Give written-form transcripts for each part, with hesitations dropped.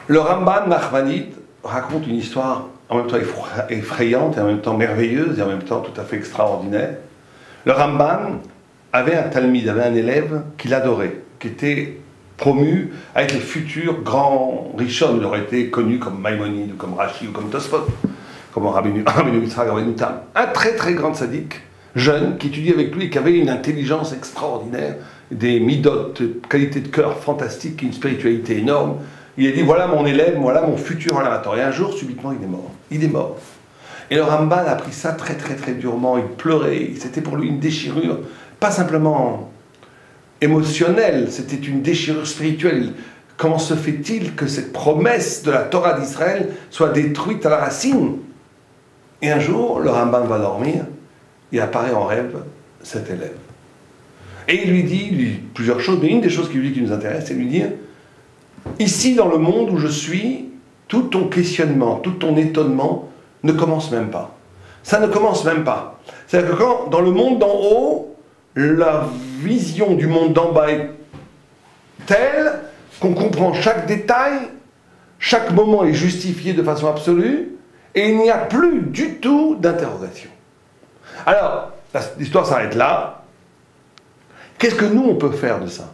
Le Ramban Nachmanide raconte une histoire en même temps effrayante et en même temps merveilleuse et en même temps tout à fait extraordinaire. Le Ramban avait un talmide, avait un élève qu'il adorait, qui était promu à être le futur grand Rishon. Il aurait été connu comme Maïmonide, ou comme Rashi, ou comme Tosfot, comme Rabbeinu Yitzhak, Rabbeinu Tam. Un très très grand tzaddik, jeune, qui étudiait avec lui et qui avait une intelligence extraordinaire, des midot, qualité de cœur fantastique, une spiritualité énorme. Il a dit, voilà mon élève, voilà mon futur laboratoire. Et un jour, subitement, il est mort. Il est mort. Et le Ramban a pris ça très très très durement. Il pleurait. C'était pour lui une déchirure, pas simplement émotionnelle, c'était une déchirure spirituelle. Comment se fait-il que cette promesse de la Torah d'Israël soit détruite à la racine? Et un jour, le Ramban va dormir, il apparaît en rêve cet élève. Et il lui dit plusieurs choses, mais une des choses qui lui dit qui nous intéresse, c'est lui dire, ici dans le monde où je suis, tout ton questionnement, tout ton étonnement ne commence même pas. Ça ne commence même pas. C'est-à-dire que quand, dans le monde d'en haut, la vision du monde d'en bas est telle qu'on comprend chaque détail, chaque moment est justifié de façon absolue, et il n'y a plus du tout d'interrogation. Alors, l'histoire s'arrête là. Qu'est-ce que nous, on peut faire de ça?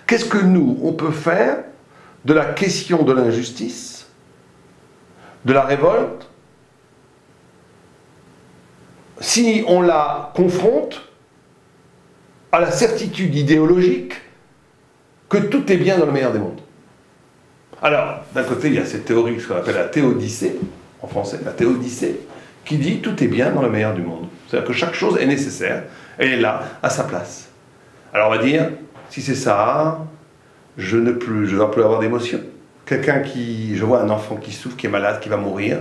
Qu'est-ce que nous, on peut faire de la question de l'injustice, de la révolte, si on la confronte à la certitude idéologique que tout est bien dans le meilleur des mondes? Alors, d'un côté, il y a cette théorie, ce qu'on appelle la théodicée, en français, la théodicée, qui dit tout est bien dans le meilleur du monde. C'est-à-dire que chaque chose est nécessaire, elle est là, à sa place. Alors on va dire, si c'est ça, je ne dois plus avoir d'émotion. Je vois un enfant qui souffre, qui est malade, qui va mourir,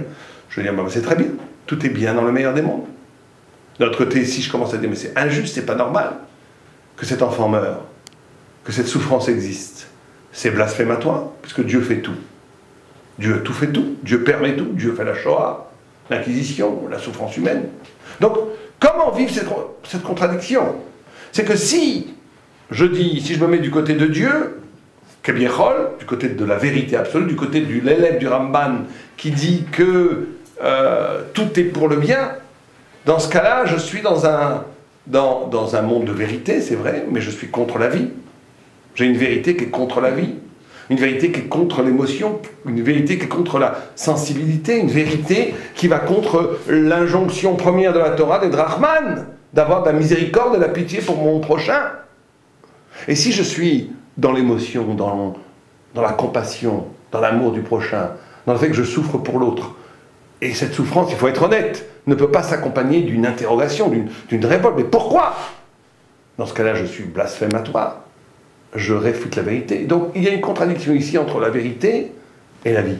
je vais dire, bah, c'est très bien, tout est bien dans le meilleur des mondes. D'un autre côté, si je commence à dire, mais c'est injuste, c'est pas normal que cet enfant meure, que cette souffrance existe, c'est blasphématoire, puisque Dieu fait tout. Dieu tout fait tout, Dieu permet tout, Dieu fait la Shoah, l'Inquisition, la souffrance humaine. Donc, comment vivre cette contradiction? C'est que si je me mets du côté de Dieu, Kebiechol, du côté de la vérité absolue, du côté de l'élève du Ramban qui dit que tout est pour le bien, dans ce cas-là, je suis dans un monde de vérité, c'est vrai, mais je suis contre la vie. J'ai une vérité qui est contre la vie, une vérité qui est contre l'émotion, une vérité qui est contre la sensibilité, une vérité qui va contre l'injonction première de la Torah d'être Rahman, d'avoir de la miséricorde et de la pitié pour mon prochain. Et si je suis dans l'émotion, dans la compassion, dans l'amour du prochain, dans le fait que je souffre pour l'autre, et cette souffrance, il faut être honnête, ne peut pas s'accompagner d'une interrogation, d'une révolte. Mais pourquoi? Dans ce cas-là, je suis blasphématoire. Je réfute la vérité. Donc, il y a une contradiction ici entre la vérité et la vie.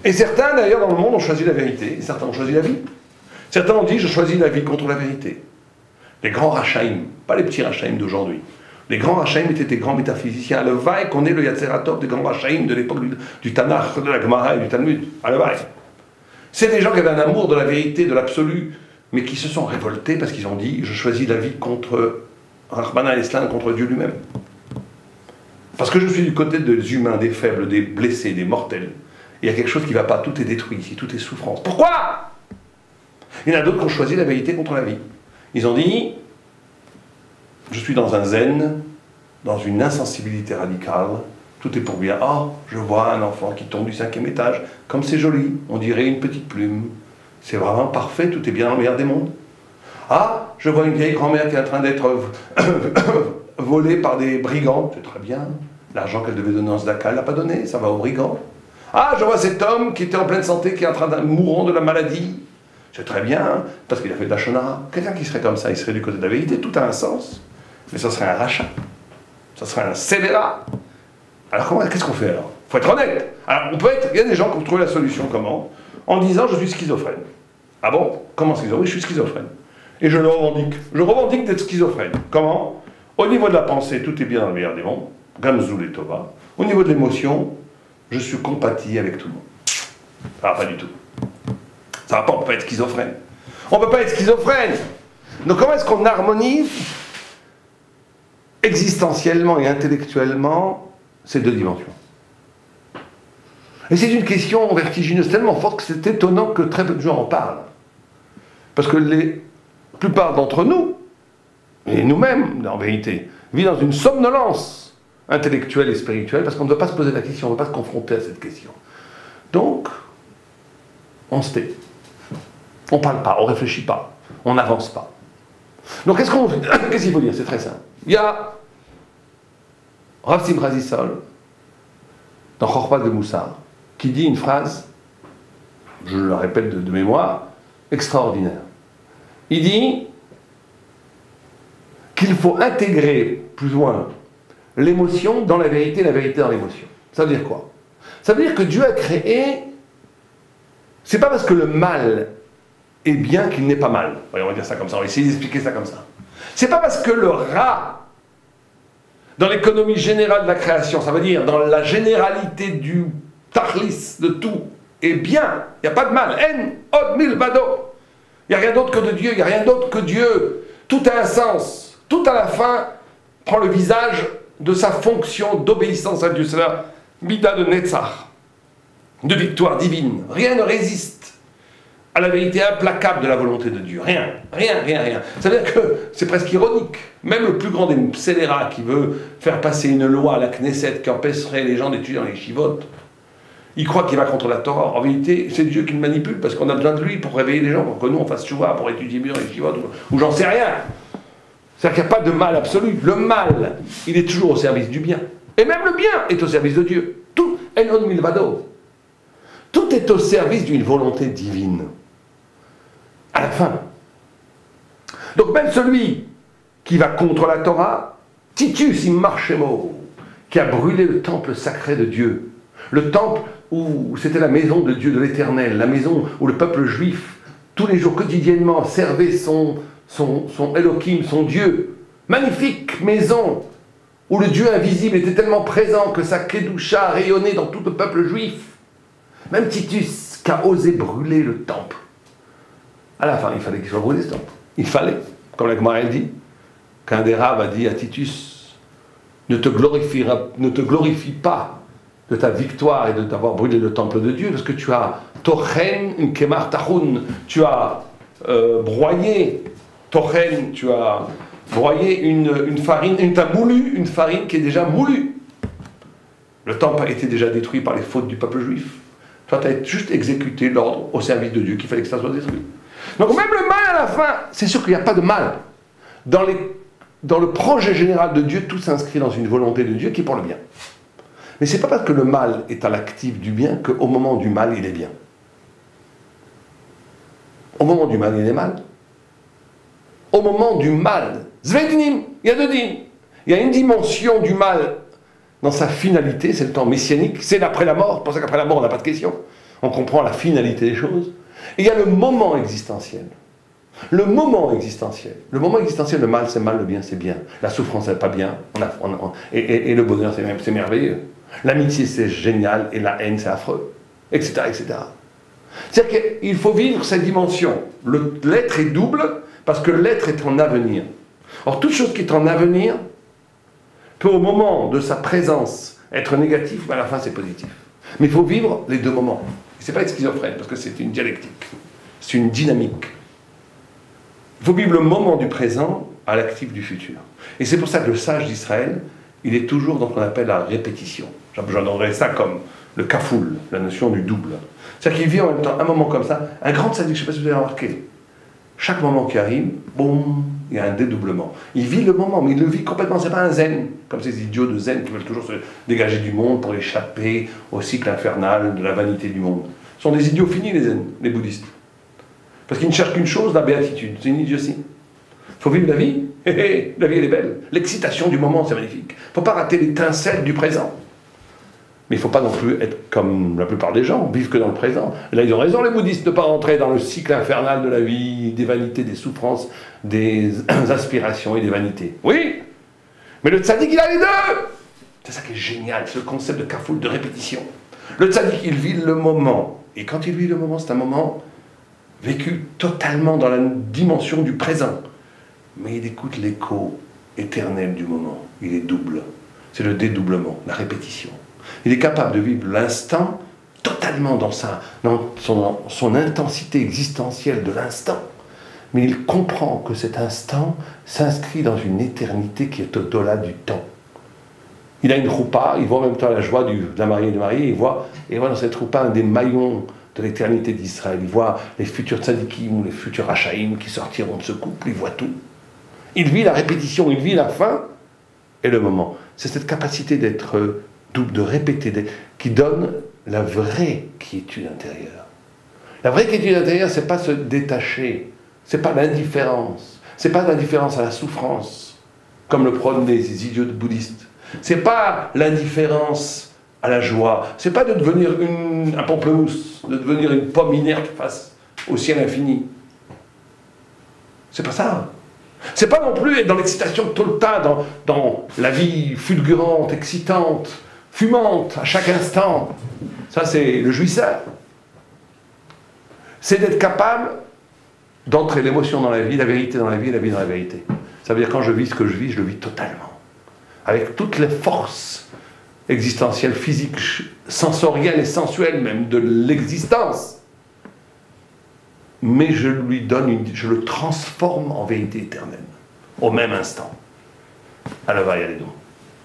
Et certains, d'ailleurs, dans le monde, ont choisi la vérité, et certains ont choisi la vie. Certains ont dit, je choisis la vie contre la vérité. Les grands Rachaïm, pas les petits Rachaïm d'aujourd'hui. Les grands Rachaïm étaient des grands métaphysiciens. À Levaï, qu'on est le Yatzeratov des grands Rachaïm de l'époque du Tanakh, de la Gemara et du Talmud. À Levaï. C'est des gens qui avaient un amour de la vérité, de l'absolu, mais qui se sont révoltés parce qu'ils ont dit, je choisis la vie contre Rahman al-Islam, contre Dieu lui-même. Parce que je suis du côté des humains, des faibles, des blessés, des mortels. Il y a quelque chose qui ne va pas, tout est détruit ici, tout est souffrance. Pourquoi? Il y en a d'autres qui ont choisi la vérité contre la vie. Ils ont dit, je suis dans un zen, dans une insensibilité radicale, tout est pour bien. Ah, je vois un enfant qui tombe du 5e étage, comme c'est joli, on dirait une petite plume. C'est vraiment parfait, tout est bien dans le meilleur des mondes. Ah, je vois une vieille grand-mère qui est en train d'être volée par des brigands, c'est très bien. L'argent qu'elle devait donner en Zdaka, elle ne l'a pas donné, ça va aux brigands. Ah, je vois cet homme qui était en pleine santé, qui est en train de mourant de la maladie. C'est très bien, parce qu'il a fait de la shonara. Quelqu'un qui serait comme ça, il serait du côté de la vérité, tout a un sens. Mais ça serait un rachat. Ça serait un scélérat. Alors qu'est-ce qu'on fait alors? Il faut être honnête. Alors il y a des gens qui ont trouvé la solution comment? En disant je suis schizophrène. Ah bon? Comment schizophrène? Oui, je suis schizophrène. Et je le revendique. Je revendique d'être schizophrène. Comment? Au niveau de la pensée, tout est bien dans le meilleur des mondes. Gamzoul et Tova. Au niveau de l'émotion, je suis compati avec tout le monde. Ça va pas du tout. Ça va pas, on peut pas être schizophrène. On peut pas être schizophrène. Donc comment est-ce qu'on harmonise existentiellement et intellectuellement ces deux dimensions? Et c'est une question vertigineuse, tellement forte que c'est étonnant que très peu de gens en parlent. Parce que la plupart d'entre nous, et nous-mêmes en vérité, vivent dans une somnolence intellectuelle et spirituelle parce qu'on ne veut pas se poser la question, on ne veut pas se confronter à cette question. Donc, on se tait. On ne parle pas, on ne réfléchit pas, on n'avance pas. Donc qu'est-ce qu'il faut dire? C'est très simple. Il y a Rav Simcha Zissol, dans Chorpat de Moussar, qui dit une phrase, je la répète de mémoire, extraordinaire. Il dit qu'il faut intégrer plus ou moins l'émotion dans la vérité dans l'émotion. Ça veut dire quoi? Ça veut dire que Dieu a créé, c'est pas parce que le mal est bien qu'il n'est pas mal. On va dire ça comme ça, on va essayer d'expliquer ça comme ça. C'est pas parce que le rat, dans l'économie générale de la création, ça veut dire dans la généralité du tachlis, de tout, est bien, il n'y a pas de mal. En, od, mil, bado. Il n'y a rien d'autre que de Dieu, il n'y a rien d'autre que Dieu. Tout a un sens. Tout à la fin prend le visage de sa fonction d'obéissance à Dieu. C'est la mida de Netzach, de victoire divine. Rien ne résiste à la vérité implacable de la volonté de Dieu. Rien, rien, rien, rien. Ça veut dire que c'est presque ironique. Même le plus grand des scélérats qui veut faire passer une loi à la Knesset qui empêcherait les gens d'étudier dans les chivotes, il croit qu'il va contre la Torah. En vérité, c'est Dieu qui le manipule parce qu'on a besoin de lui pour réveiller les gens, pour que nous on fasse chouva, pour étudier mieux les chivotes, ou j'en sais rien. C'est-à-dire qu'il n'y a pas de mal absolu. Le mal, il est toujours au service du bien. Et même le bien est au service de Dieu. Tout, en milvado. Tout est au service d'une volonté divine. À la fin. Donc même celui qui va contre la Torah, Titus Immarchemo, qui a brûlé le temple sacré de Dieu, le temple où c'était la maison de Dieu, de l'Éternel, la maison où le peuple juif, tous les jours quotidiennement, servait son Elohim, son Dieu. Magnifique maison où le Dieu invisible était tellement présent que sa Kedusha rayonnait dans tout le peuple juif. Même Titus qui a osé brûler le temple. À la fin, il fallait qu'il soit brûlé ce temple. Il fallait, comme la Gemara dit, qu'un des rabbes a dit à Titus, ne te glorifie pas de ta victoire et de t'avoir brûlé le temple de Dieu, parce que tu as tochen une kemar tachun, tu as broyé tochen, tu as broyé une farine, tu as moulu une farine qui est déjà moulue. Le temple a été déjà détruit par les fautes du peuple juif. Toi, tu as juste exécuté l'ordre au service de Dieu qu'il fallait que ça soit détruit. Donc même le mal à la fin, c'est sûr qu'il n'y a pas de mal. Dans le projet général de Dieu, tout s'inscrit dans une volonté de Dieu qui est pour le bien. Mais ce n'est pas parce que le mal est à l'actif du bien qu'au moment du mal, il est bien. Au moment du mal, il est mal. Au moment du mal, Zvednim, il y a deux dîmes. Il y a une dimension du mal dans sa finalité, c'est le temps messianique, c'est l'après la mort. C'est pour ça qu'après la mort, on n'a pas de question. On comprend la finalité des choses. Et il y a le moment existentiel. Le moment existentiel. Le moment existentiel, le mal, c'est mal, le bien, c'est bien. La souffrance, c'est pas bien. Et le bonheur, c'est merveilleux. L'amitié, c'est génial. Et la haine, c'est affreux. Etc., etc. C'est-à-dire qu'il faut vivre cette dimension. L'être est double parce que l'être est en avenir. Or, toute chose qui est en avenir peut, au moment de sa présence, être négatif, mais à la fin, c'est positif. Mais il faut vivre les deux moments. Ce n'est pas être schizophrène, parce que c'est une dialectique. C'est une dynamique. Il faut vivre le moment du présent à l'actif du futur. Et c'est pour ça que le sage d'Israël, il est toujours dans ce qu'on appelle la répétition. J'entendrais ça comme le kafoul, la notion du double. C'est-à-dire qu'il vit en même temps un moment comme ça. Un grand tzaddik, je ne sais pas si vous avez remarqué, chaque moment qui arrive, boum, il y a un dédoublement. Il vit le moment, mais il le vit complètement. Ce n'est pas un zen, comme ces idiots de zen qui veulent toujours se dégager du monde pour échapper au cycle infernal de la vanité du monde. Ce sont des idiots finis, les zen, les bouddhistes. Parce qu'ils ne cherchent qu'une chose, la béatitude. C'est une idiotie. Il faut vivre la vie. La vie, elle est belle. L'excitation du moment, c'est magnifique. Il ne faut pas rater l'étincelle du présent. Mais il ne faut pas non plus être comme la plupart des gens, vivre que dans le présent. Et là, ils ont raison, les bouddhistes, de ne pas rentrer dans le cycle infernal de la vie, des vanités, des souffrances, des aspirations et des vanités. Oui, mais le tzaddik, il a les deux. C'est ça qui est génial, c'est le concept de kafoul, de répétition. Le tzaddik, il vit le moment. Et quand il vit le moment, c'est un moment vécu totalement dans la dimension du présent. Mais il écoute l'écho éternel du moment. Il est double. C'est le dédoublement, la répétition. Il est capable de vivre l'instant totalement dans son intensité existentielle de l'instant, mais il comprend que cet instant s'inscrit dans une éternité qui est au-delà du temps. Il a une roupa, il voit en même temps la joie de la mariée et du marié, il voit dans cette roupa un des maillons de l'éternité d'Israël. Il voit les futurs tzadikim ou les futurs rachaïm qui sortiront de ce couple, il voit tout. Il vit la répétition, il vit la fin et le moment. C'est cette capacité d'être double, de répéter, qui donne la vraie quiétude intérieure. La vraie quiétude intérieure, c'est pas se détacher, c'est pas l'indifférence, c'est pas l'indifférence à la souffrance, comme le prônent les idiots bouddhistes. C'est pas l'indifférence à la joie, c'est pas de devenir un pamplemousse, de devenir une pomme inerte face au ciel infini. C'est pas ça. C'est pas non plus être dans l'excitation totale, dans la vie fulgurante, excitante, fumante, à chaque instant. Ça, c'est le jouisseur. C'est d'être capable d'entrer l'émotion dans la vie, la vérité dans la vie et la vie dans la vérité. Ça veut dire quand je vis ce que je vis le vis totalement. Avec toutes les forces existentielles, physiques, sensorielles et sensuelles même de l'existence. Mais je je le transforme en vérité éternelle, au même instant. À la Vaya les dons.